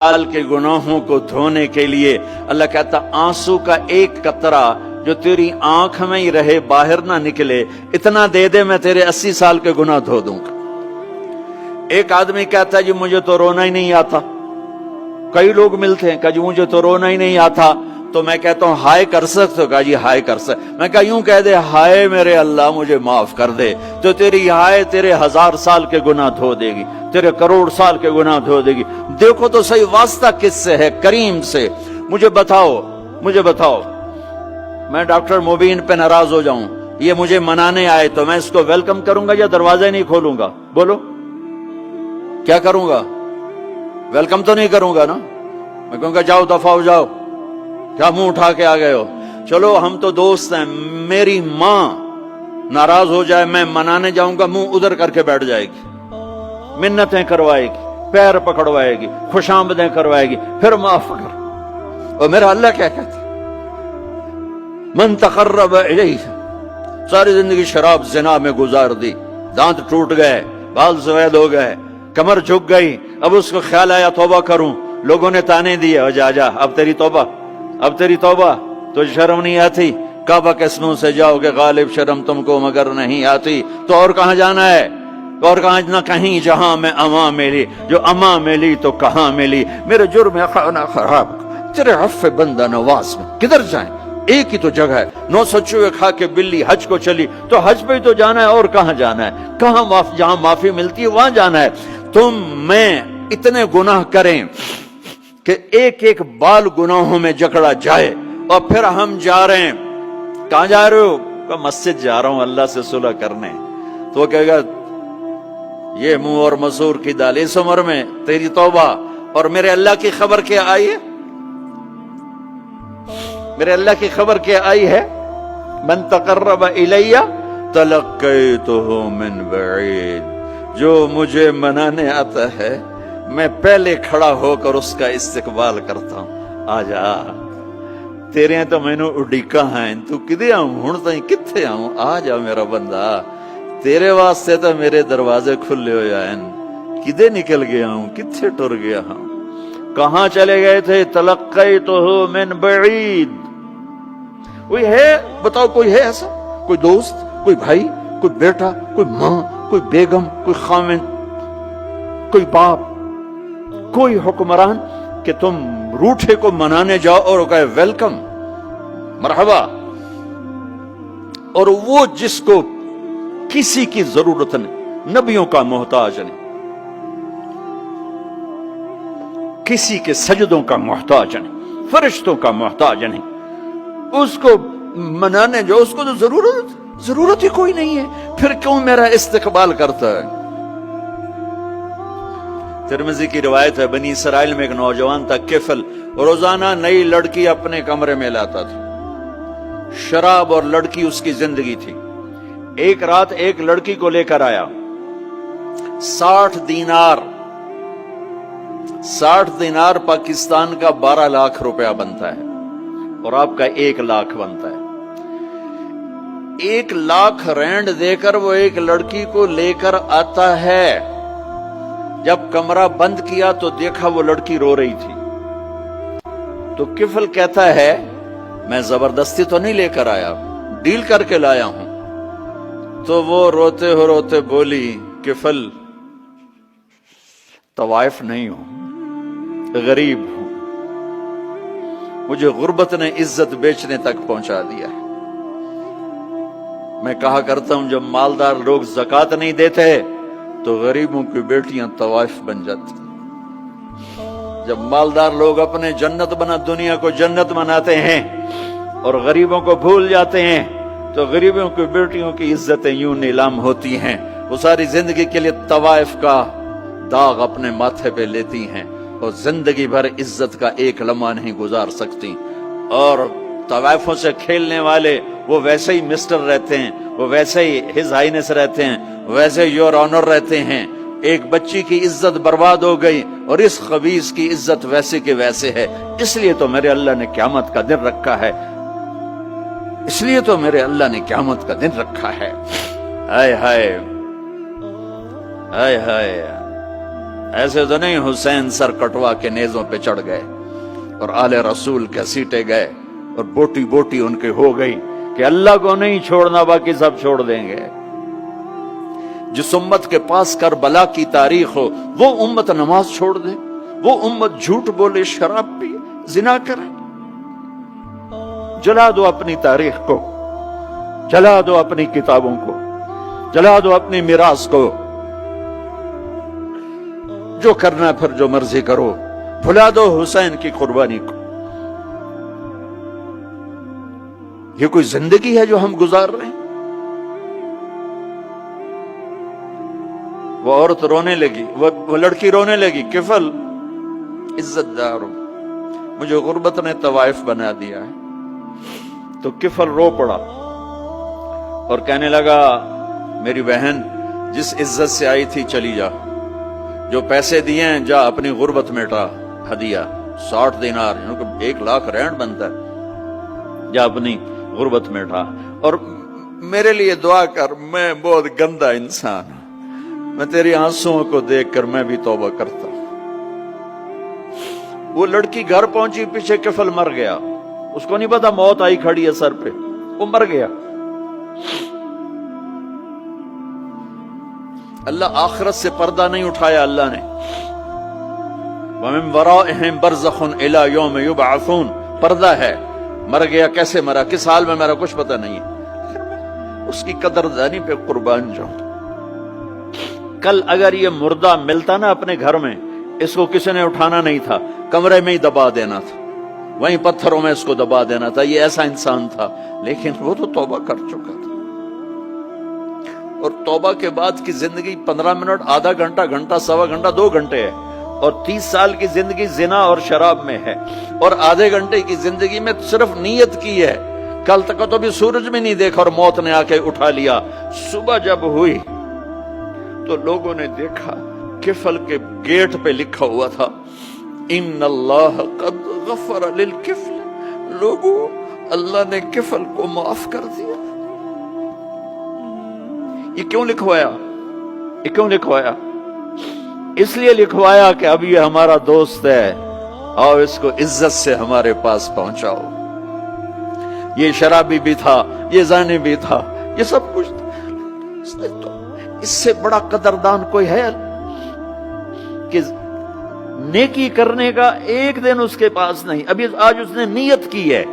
साल के गुनाहों को धोने के लिए अल्लाह कहता आंसू का एक कतरा जो तेरी आंख में ही रहे बाहर ना निकले, इतना दे दे मैं तेरे 80 साल के गुनाह धो दूंगा। एक आदमी कहता है जी मुझे तो रोना ही नहीं आता। कई लोग मिलते हैं कहा जी मुझे तो रोना ही नहीं आता। तो मैं कहता हूं हाय कर सकते हो? कहा जी हाय कर सकते। मैं कहा यूं कह दे हाय मेरे अल्लाह मुझे माफ कर दे, तो तेरी हाय तेरे 1000 साल के गुनाह धो देगी, तेरे करोड़ साल के गुनाह धो देगी। देखो तो सही वास्ता किससे है? करीम से। मुझे बताओ मैं डॉक्टर मुबीन पे नाराज हो जाऊं, ये मुझे मनाने आए तो मैं इसको वेलकम करूंगा या दरवाजा नहीं खोलूंगा? बोलो क्या करूंगा? वेलकम तो नहीं करूंगा ना। मैं कहूंगा जाओ दफा हो जाओ, क्या मुंह उठा के आ गए हो? चलो हम तो दोस्त हैं। मेरी मां नाराज हो जाए मैं मनाने जाऊंगा, मुंह उधर करके बैठ जाएगी, मिन्नतें करवाएगी, पैर पकड़वाएगी, खुशामदें करवाएगी, फिर माफ कर। और मेरा अल्लाह क्या कहता? मन तकर्रब इलैहि। सारी जिंदगी शराब जिना में गुजार दी, दांत टूट गए, बाल सफेद हो गए, कमर झुक गई। अब उसको ख्याल आया तौबा करूं, लोगों ने ताने दिए जा जा अब तेरी तौबा तो शर्म नहीं आती? काबा के मुंह से जाओगे गालिब शर्म तुमको मगर नहीं आती। तो और कहां जाना है? और कहां ना कहीं जहां में अमा मिली, जो अमा मिली तो कहां मिली। मेरे जुर्म खाना खराब तेरे अफ़्फ़े बंदा नवाज में किधर जाएं? एक ही तो जगह है। 9 सच्चुए खा के बिल्ली हज को चली, तो हज पे ही तो जाना है। और कहां जाना है? कहां जहां माफी मिलती है वहां जाना है। तुम मैं इतने गुनाह करें कि एक एक बाल गुनाहों में जकड़ा जाए, और फिर हम जा रहे हैं। कहां जा रहे हो? मस्जिद जा रहा हूं अल्लाह से सुलह करने। तो वो कहेगा ये मुंह और मसूर की दाल, इस उम्र में तेरी तौबा। और मेरे अल्लाह की खबर क्या आई है? मेरे अल्लाह की खबर क्या आई है? मन तकर्रब इलैया तलक्कैतुहु मिन बईद। जो मुझे मनाने आता है मैं पहले खड़ा होकर उसका इस्तकबाल करता हूं। आजा तेरे तो मैनू उड़ीका है, तू किदे आऊं हुण ताईं किथे आऊं? आ जा मेरा बंदा, तेरे वास्ते तो मेरे दरवाजे खुले हो जाएन। किदे निकल गया हूं, किथे टुर गया हूं, कहां चले गए थे? तलक्कैतुहु मिन बईद। कोई है बताओ, कोई है ऐसा? कोई दोस्त, कोई भाई, कोई बेटा, कोई मां, कोई बेगम, कोई खामिन, कोई बाप, कोई हुक्मरान कि तुम रूठे को मनाने जाओ और कहे वेलकम मरहबा। और वो जिसको किसी की जरूरत नहीं, नबियों का मोहताज नहीं, किसी के सजदों का मोहताज नहीं, फरिश्तों का मोहताज नहीं, उसको मनाने जाओ, उसको तो जरूरत ही कोई नहीं है, फिर क्यों मेरा इस्तकबाल करता है? तिरमिज़ी की रिवायत है, बनी इसराइल में एक नौजवान था किफल, रोजाना नई लड़की अपने कमरे में लाता था। शराब और लड़की उसकी जिंदगी थी। एक रात एक लड़की को लेकर आया। 60 दिनार पाकिस्तान का 12 लाख रुपया बनता है, और आपका 1 लाख बनता है। 1 लाख रैंड देकर वो एक लड़की को लेकर आता है। जब कमरा बंद किया तो देखा वो लड़की रो रही थी। तो किफल कहता है मैं जबरदस्ती तो नहीं लेकर आया, डील करके लाया हूं। तो वो रोते बोली किफल तवाइफ नहीं हूं, गरीब हूं, मुझे गुर्बत ने इज्जत बेचने तक पहुंचा दिया है। मैं कहा करता हूं जब मालदार लोग ज़कात नहीं देते तो गरीबों की बेटियां तवाइफ बन जाती। जब मालदार लोग अपने दुनिया को जन्नत बनाते हैं और गरीबों को भूल जाते हैं, तो गरीबों की बेटियों की इज्जतें यूं नीलाम होती हैं। वो सारी जिंदगी के लिए तवाइफ का दाग अपने माथे पे लेती हैं और जिंदगी भर इज्जत का एक लम्हा नहीं गुजार सकती। और तवाइफों से खेलने वाले वो वैसे ही मिस्टर रहते हैं, वो वैसे ही हिज हाइनेस रहते हैं, वैसे योर ऑनर रहते हैं। एक बच्ची की इज्जत बर्बाद हो गई और इस खबीस की इज्जत वैसे के वैसे है। इसलिए तो मेरे अल्लाह ने क़यामत का दिन रखा है, इसलिए तो मेरे अल्लाह ने क़यामत का दिन रखा है। हाय हाय हाय हाय। ایسے تو نہیں حسین سر کٹوا کے نیزوں پہ چڑھ گئے اور آل رسول کے سیٹے گئے اور بوٹی بوٹی ان کے ہو گئی کہ اللہ کو نہیں چھوڑنا باقی سب چھوڑ دیں گے. جس امت کے پاس کربلا کی تاریخ ہو وہ امت نماز چھوڑ دے، وہ امت جھوٹ بولے، شراب پی، زنا کرے. جلا دو اپنی تاریخ کو، جلا دو اپنی کتابوں کو، جلا دو اپنی میراث کو. جو کرنا پھر جو مرضی کرو، بھلا دو حسین کی قربانی کو. یہ کوئی زندگی ہے جو ہم گزار رہے ہیں؟ وہ عورت رونے لگی، وہ لڑکی رونے لگی، کفل عزت دار، مجھے غربت نے طوائف بنا دیا ہے. تو کفل رو پڑا اور کہنے لگا میری بہن جس عزت سے آئی تھی چلی جا، جو پیسے دیے ہیں جا اپنی غربت مٹا. ہدیہ 60 دینار، 1 لاکھ رینڈ بنتا ہے، جا اپنی غربت مٹا. اور میرے لیے دعا کر، میں بہت گندا انسان ہوں، میں تیری آنسوؤں کو دیکھ کر میں بھی توبہ کرتا ہوں. وہ لڑکی گھر پہنچی، پیچھے کفل مر گیا. اس کو نہیں پتا موت آئی کھڑی ہے سر پہ، وہ مر گیا. اللہ آخرت سے پردہ نہیں اٹھایا اللہ نے. وَمِن وَرَائِهِمْ بَرْزَخٌ إِلَى يَوْمِ يُبْعَثُونَ، پردہ ہے. مر گیا، کیسے مرا، کس حال میں مرا، کچھ پتہ نہیں ہے. اس کی قدردانی پہ قربان جاؤں. کل اگر یہ مردہ ملتا نا اپنے گھر میں، اس کو کسی نے اٹھانا نہیں تھا، کمرے میں ہی دبا دینا تھا، وہیں پتھروں میں اس کو دبا دینا تھا. یہ ایسا انسان تھا، لیکن وہ تو توبہ کر چکا تھا. اور توبہ کے بعد کی زندگی 15 منٹ، آدھا گھنٹہ، گھنٹہ، سوا گھنٹہ، 2 گھنٹے ہے. اور 30 سال کی زندگی زنا اور شراب میں ہے، اور آدھے گھنٹے کی زندگی میں صرف نیت کی ہے. کل تک تو بھی سورج میں نہیں دیکھا اور موت نے آ کے اٹھا لیا. صبح جب ہوئی تو لوگوں نے دیکھا کفل کے گیٹ پہ لکھا ہوا تھا ان اللہ قد غفر للکفل. لوگوں، اللہ نے کفل کو معاف کر دیا. یہ کیوں لکھوایا؟ یہ کیوں لکھوایا؟ اس لیے لکھوایا کہ اب یہ ہمارا دوست ہے، آؤ اس کو عزت سے ہمارے پاس پہنچاؤ. یہ شرابی بھی تھا، یہ زانی بھی تھا، یہ سب کچھ تھا. اس سے بڑا قدردان کوئی ہے کہ نیکی کرنے کا ایک دن اس کے پاس نہیں. ابھی آج اس نے نیت کی ہے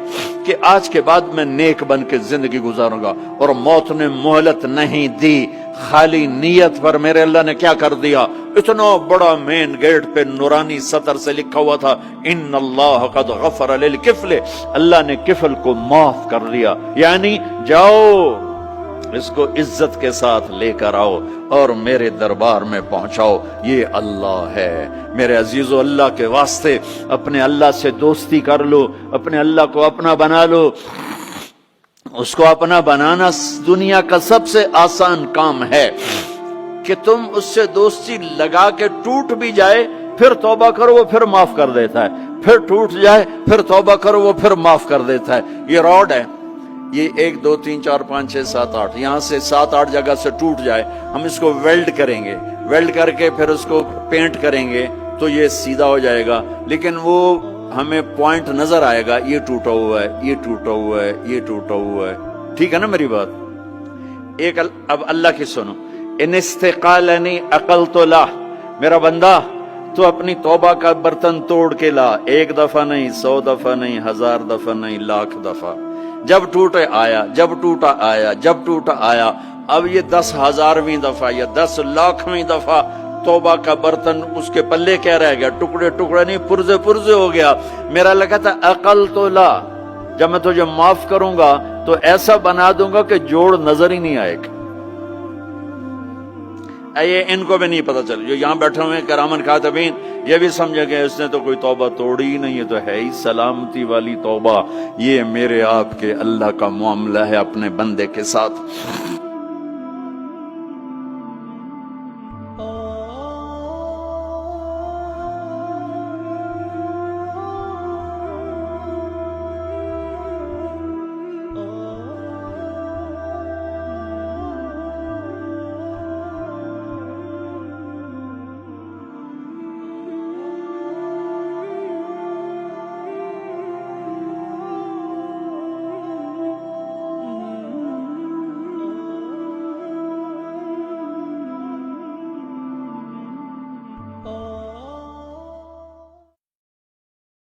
کہ آج کے بعد میں نیک بن کے زندگی گزاروں گا، اور موت نے مہلت نہیں دی. خالی نیت پر میرے اللہ نے کیا کر دیا، اتنا بڑا مین گیٹ پہ نورانی سطر سے لکھا ہوا تھا ان اللہ قد غفر للکفل. اللہ نے کفل کو معاف کر دیا. یعنی جاؤ اس کو عزت کے ساتھ لے کر آؤ اور میرے دربار میں پہنچاؤ. یہ اللہ ہے. میرے عزیزو، اللہ کے واسطے اپنے اللہ سے دوستی کر لو، اپنے اللہ کو اپنا بنا لو. اس کو اپنا بنانا دنیا کا سب سے آسان کام ہے کہ تم اس سے دوستی لگا کے ٹوٹ بھی جائے پھر توبہ کرو وہ پھر معاف کر دیتا ہے، پھر ٹوٹ جائے پھر توبہ کرو وہ پھر معاف کر دیتا ہے. یہ راڈ ہے، یہ 1 2 3 4 5 6 7 8 یہاں سے 7 8 جگہ سے ٹوٹ جائے، ہم اس کو ویلڈ کریں گے، ویلڈ کر کے پھر اس کو پینٹ کریں گے تو یہ سیدھا ہو جائے گا. لیکن وہ ہمیں پوائنٹ نظر آئے گا، یہ ٹوٹا ہوا ہے، یہ ٹوٹا ہوا ہے، یہ ٹوٹا ہوا ہے. ٹھیک ہے نا میری بات؟ ایک اب اللہ کی سنو. ان استقالنی عقلت لا، میرا بندہ تو اپنی توبہ کا برتن توڑ کے لا. 1 دفعہ نہیں، 100 دفعہ نہیں، 1000 دفعہ نہیں، 1,00,000 دفعہ. جب ٹوٹے آیا، جب ٹوٹا آیا، جب ٹوٹا آیا. اب یہ 10,000ویں دفعہ یا 10,00,000ویں دفعہ توبہ کا برتن اس کے پلے کیا رہ گیا؟ ٹکڑے ٹکڑے نہیں، پرزے پرزے ہو گیا. میرا لگا تھا عقل تو لا، جب میں تجھے معاف کروں گا تو ایسا بنا دوں گا کہ جوڑ نظر ہی نہیں آئے گا. یہ ان کو بھی نہیں پتا چل، جو یہاں بیٹھے ہوئے کرامن کاتبین یہ بھی سمجھے گئے اس نے تو کوئی توبہ توڑی ہی نہیں، یہ تو ہے ہی سلامتی والی توبہ. یہ میرے آپ کے اللہ کا معاملہ ہے اپنے بندے کے ساتھ.